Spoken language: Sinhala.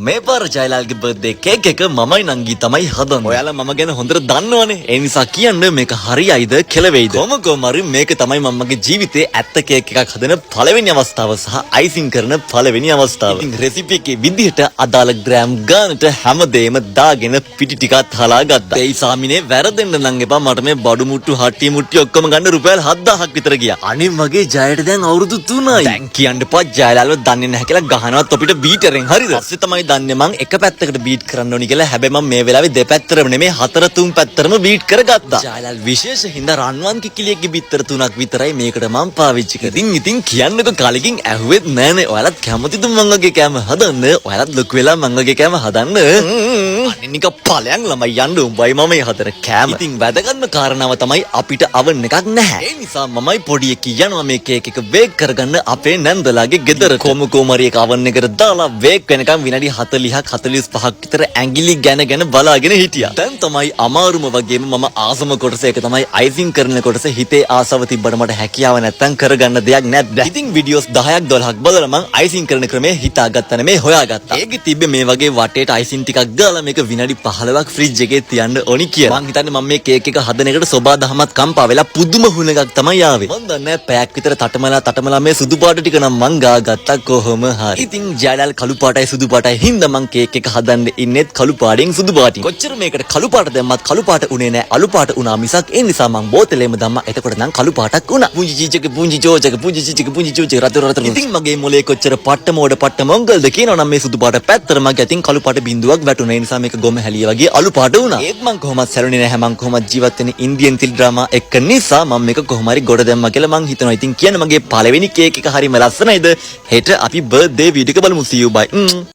මේ පාර ජයලාල්ගේ බර්ත්ඩේ කේක් එක මමයි නංගි තමයි හදන්නේ. ඔයාලා මම ගැන හොඳට දන්නවනේ. ඒ නිසා කියන්න මේක හරියයිද කියලා වෙයිද? කොහොම හරි මේක තමයි මමගේ ජීවිතේ ඇත්ත කේක් එකක් හදන පළවෙනි අවස්ථාව සහ අයිසිං කරන පළවෙනි අවස්ථාව. ඉතින් රෙසිපි එකේ විදිහට අදාළ ග්‍රෑම් ගානට හැමදේම දාගෙන පිටි ටිකක් හලා ගත්තා. ඒ සාමිනේ වැරදෙන්න නම් එපා. මට මේ බඩු මුට්ටු හට්ටි මුට්ටි ඔක්කොම ගන්න රුපියල් 7000ක් විතර ගියා. අනේ මගේ ජයට දැන් අවුරුදු 3යි. දැන් කියන්න එපා ජයලාල්ව දන්නේ නැහැ කියලා ගහනවත් අපිට බීටරෙන් හරිද? ඊපස්සේ තමයි දන්නේ මං එක පැත්තකට බීට් කරන්න ඕනි කියලා. හැබැයි මම මේ වෙලාවේ දෙපැත්තරම නෙමෙයි 4-3 පැත්තරම බීට් කරගත්තා. ජයලාල් විශේෂ හින්දා රන්වන් කිකිලියගේ බිත්තර 3ක් විතරයි මේකට මම පාවිච්චි කරේ. ඉතින් කියන්නකො කලකින් ඇහුවෙත් නෑනේ. ඔයාලත් කැමතිද මං වගේ කෑම හදන්න? ඔයාලත් ලොකු වෙලා මං වගේ කෑම හදන්න? අනේ නික ඵලයන් ළමයි යන්න උඹයි මමයි හතර කෑම. ඉතින් වැදගත්ම කාරණාව තමයි අපිට අවන් එකක් නැහැ. ඒ නිසා මමයි පොඩි එකී යනවා මේ කේක් එක බේක් කරගන්න අපේ නැන්දලාගේ ගෙදර. කොමරි එක අවන් එකට දාලා බේක් වෙනකම් විනාඩි 40ක් 45ක් විතර ඇඟිලි ගැන බලාගෙන හිටියා. දැන් තමයි අමාරුම වගේම මම ආසම කොටස එක තමයි අයිසිං කරන කොටස. හිතේ ආසාව තිබ්බට මට හැකියාව නැත්තම් කරගන්න දෙයක් නැද්ද? ඉතින් වීඩියෝස් 10ක් 12ක් බලලා මං අයිසිං කරන ක්‍රමය හිතාගත්තා නෙමේ හොයාගත්තා. ඒකෙ තිබ්බේ මේ වගේ වටේට අයිසිං ටිකක් දාලා මේක විනාඩි 15ක් ෆ්‍රිජ් එකේ තියන්න ඕනි කියලා. මං හිතන්නේ මම මේ කේක් එක හදන එකට සෝබා දහමත් කම්පා වෙලා පුදුම හුලඟක් තමයි ආවේ. මං දන්නේ පැයක් විතර තටමලා මේ සුදු පාට ටික නම් මං ගාගත්තා කොහොම හරි. ඉතින් ජයලාල් කළු පාටයි සුදු පාටයි හින්දා මං කේක් එක හදන්න ඉන්නෙත් කළු පාටෙන් සුදු පාටින්. කොච්චර මේකට කළු පාට දැම්මත් කළු පාට උනේ නැහැ. අලු පාට උනා මිසක්. ඒ නිසා මං බෝතලෙම දැම්මා. එතකොට නම් කළු පාටක් උනා. පුංචි චීචක පුංචි චෝචක පුංචි චීචක පුංචි චෝචක රතර. ඉතින් මගේ මොලේ කොච්චර පට්ට මොංගල්ද කියනවනම් මේ සුදු පාට පැත්තට මගේ අතින් කළු පාට බිඳුවක් වැටුණා. ඒ නිසා මේක ගොම හැලිය වගේ අලු පාට උනා. ඒත් මං කොහොමත් සැලුනේ නැහැ. මං කොහොමත් ජීවත් වෙන්නේ ඉන්දියන් තිල් ඩ්‍රාමා එක නිසා මම මේක කොහොම හරි ගොඩ දැම්මා කියලා මං හිතනවා. ඉතින් කියන්නේ මගේ පළවෙනි කේක් එක හරිම ලස්සනයිද? හෙට අපි බර්ත්ඩේ වීඩියෝ එක බලමු. see you bye.